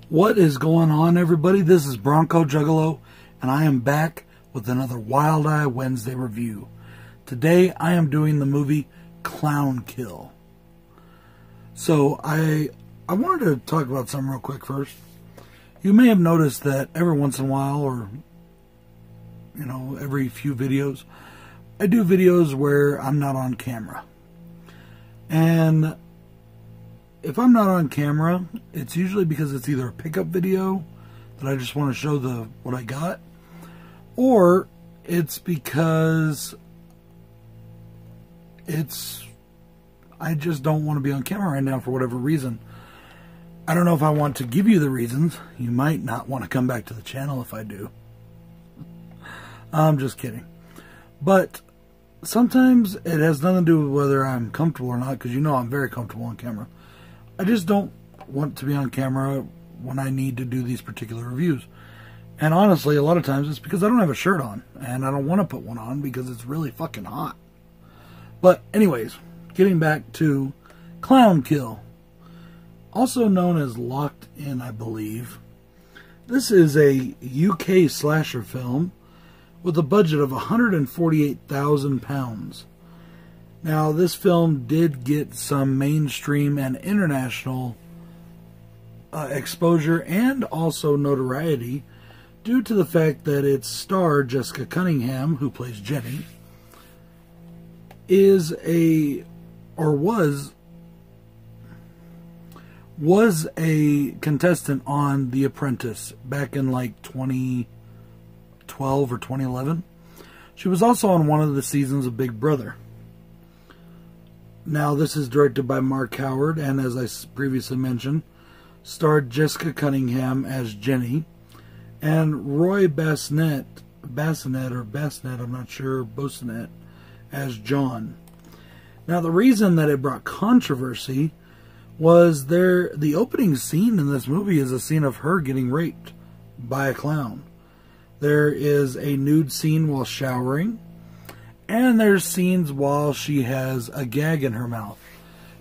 What is going on, everybody? This is Bronco Juggalo, and I am back with another Wild Eye Wednesday review. Today, I am doing the movie Clown Kill. So, I wanted to talk about something real quick first. You may have noticed that every once in a while, or, you know, every few videos, I do videos where I'm not on camera. And if I'm not on camera, it's usually because it's either a pickup video that I just want to show what I got, or it's because I just don't want to be on camera right now for whatever reason. I don't know if I want to give you the reasons. You might not want to come back to the channel if I do. I'm just kidding. But sometimes it has nothing to do with whether I'm comfortable or not, because you know I'm very comfortable on camera. I just don't want to be on camera when I need to do these particular reviews. And honestly, a lot of times it's because I don't have a shirt on. And I don't want to put one on because it's really fucking hot. But anyways, getting back to Clown Kill. Also known as Locked In, I believe. This is a UK slasher film with a budget of £148,000. Now, this film did get some mainstream and international exposure and also notoriety due to the fact that its star, Jessica Cunningham, who plays Jenny, is was a contestant on The Apprentice back in like 2012 or 2011. She was also on one of the seasons of Big Brother. Now, this is directed by Mark Howard, and as I previously mentioned, starred Jessica Cunningham as Jenny, and Roy Bassett, I'm not sure, Bossnet, as John. Now, the reason that it brought controversy was the opening scene in this movie is a scene of her getting raped by a clown. There is a nude scene while showering, and there's scenes while she has a gag in her mouth.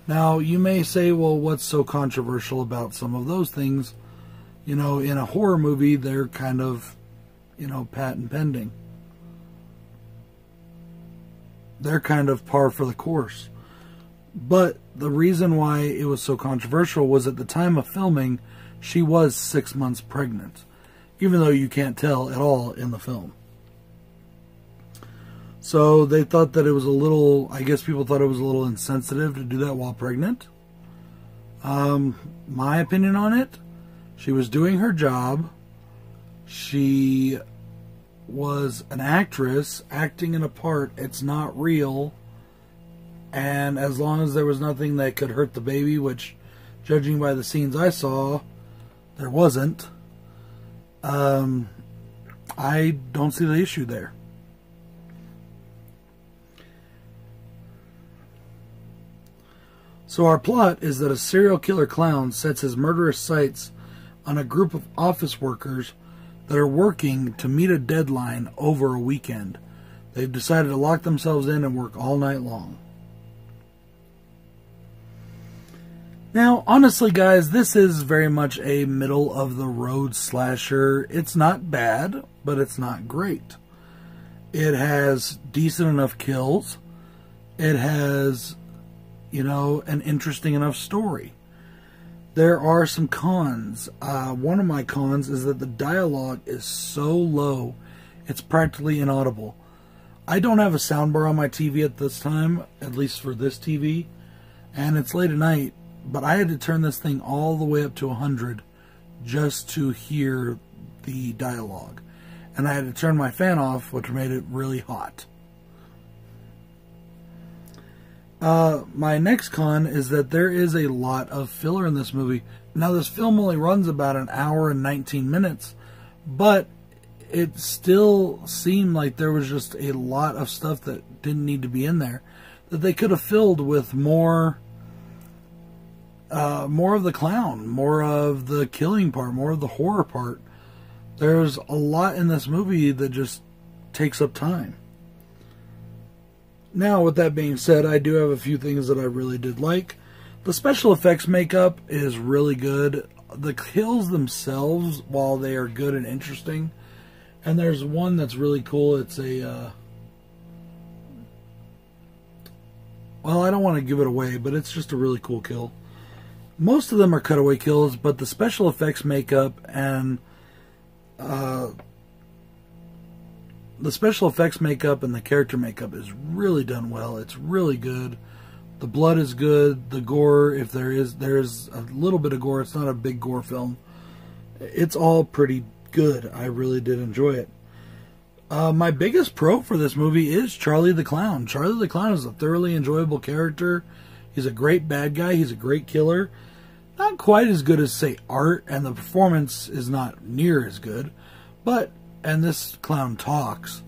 Now, you may say, well, what's so controversial about some of those things? You know, in a horror movie, they're kind of, you know, patent pending. They're kind of par for the course. But the reason why it was so controversial was at the time of filming, she was 6 months pregnant. Even though you can't tell at all in the film. So they thought that it was a little, I guess people thought it was a little insensitive to do that while pregnant. My opinion on it, she was doing her job. She was an actress acting in a part. It's not real. And as long as there was nothing that could hurt the baby, which, judging by the scenes I saw, there wasn't, I don't see the issue there. So our plot is that a serial killer clown sets his murderous sights on a group of office workers that are working to meet a deadline over a weekend. They've decided to lock themselves in and work all night long. Now, honestly, guys, this is very much a middle-of-the-road slasher. It's not bad, but it's not great. It has decent enough kills. It has, you know, an interesting enough story. There are some cons. One of my cons is that the dialogue is so low, it's practically inaudible. I don't have a soundbar on my TV at this time, at least for this TV, and it's late at night, but I had to turn this thing all the way up to 100 just to hear the dialogue. And I had to turn my fan off, which made it really hot. My next con is that there is a lot of filler in this movie. Now, this film only runs about an hour and 19 minutes, but it still seemed like there was just a lot of stuff that didn't need to be in there, that they could have filled with more of the clown, more of the killing part, more of the horror part. There's a lot in this movie that just takes up time. Now, with that being said, I do have a few things that I really did like. The special effects makeup is really good. the kills themselves, while they are good and interesting, and there's one that's really cool. It's a well, I don't want to give it away, but it's just a really cool kill. Most of them are cutaway kills, but the special effects makeup and the special effects makeup and the character makeup is really done well. It's really good. The blood is good. The gore, if there's a little bit of gore. It's not a big gore film. It's all pretty good. I really did enjoy it. My biggest pro for this movie is Charlie the Clown. Charlie the Clown is a thoroughly enjoyable character. He's a great bad guy. He's a great killer. Not quite as good as, say, Art, and the performance is not near as good. But, and this clown talks,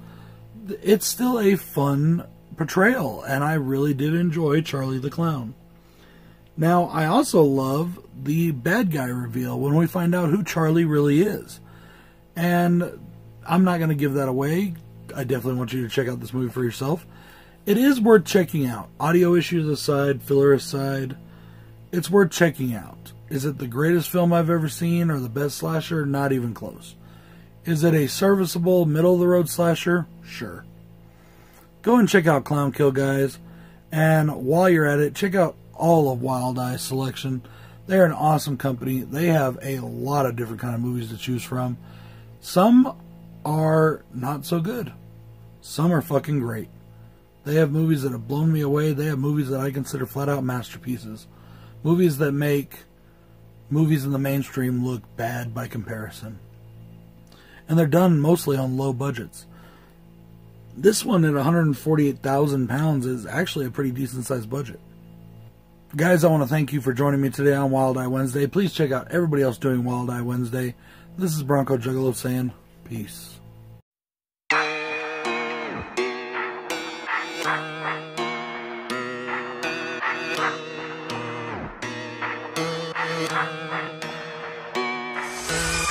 it's still a fun portrayal, and I really did enjoy Charlie the Clown. Now, I also love the bad guy reveal when we find out who Charlie really is. And I'm not going to give that away. I definitely want you to check out this movie for yourself. It is worth checking out. Audio issues aside, filler aside, it's worth checking out. Is it the greatest film I've ever seen or the best slasher? Not even close. Is it a serviceable, middle-of-the-road slasher? Sure. Go and check out Clown Kill, guys. And while you're at it, check out all of Wild Eye's selection. They're an awesome company. They have a lot of different kind of movies to choose from. Some are not so good. Some are fucking great. They have movies that have blown me away. They have movies that I consider flat-out masterpieces. Movies that make movies in the mainstream look bad by comparison. And they're done mostly on low budgets. This one at £148,000 is actually a pretty decent sized budget. Guys, I want to thank you for joining me today on Wild Eye Wednesday. Please check out everybody else doing Wild Eye Wednesday. This is Bronco Juggalo saying peace.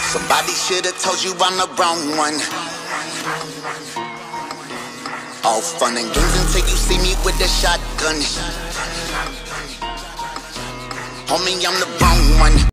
Somebody should have told you I'm the wrong one. All fun and games until you see me with the shotgun. Homie, I'm the wrong one.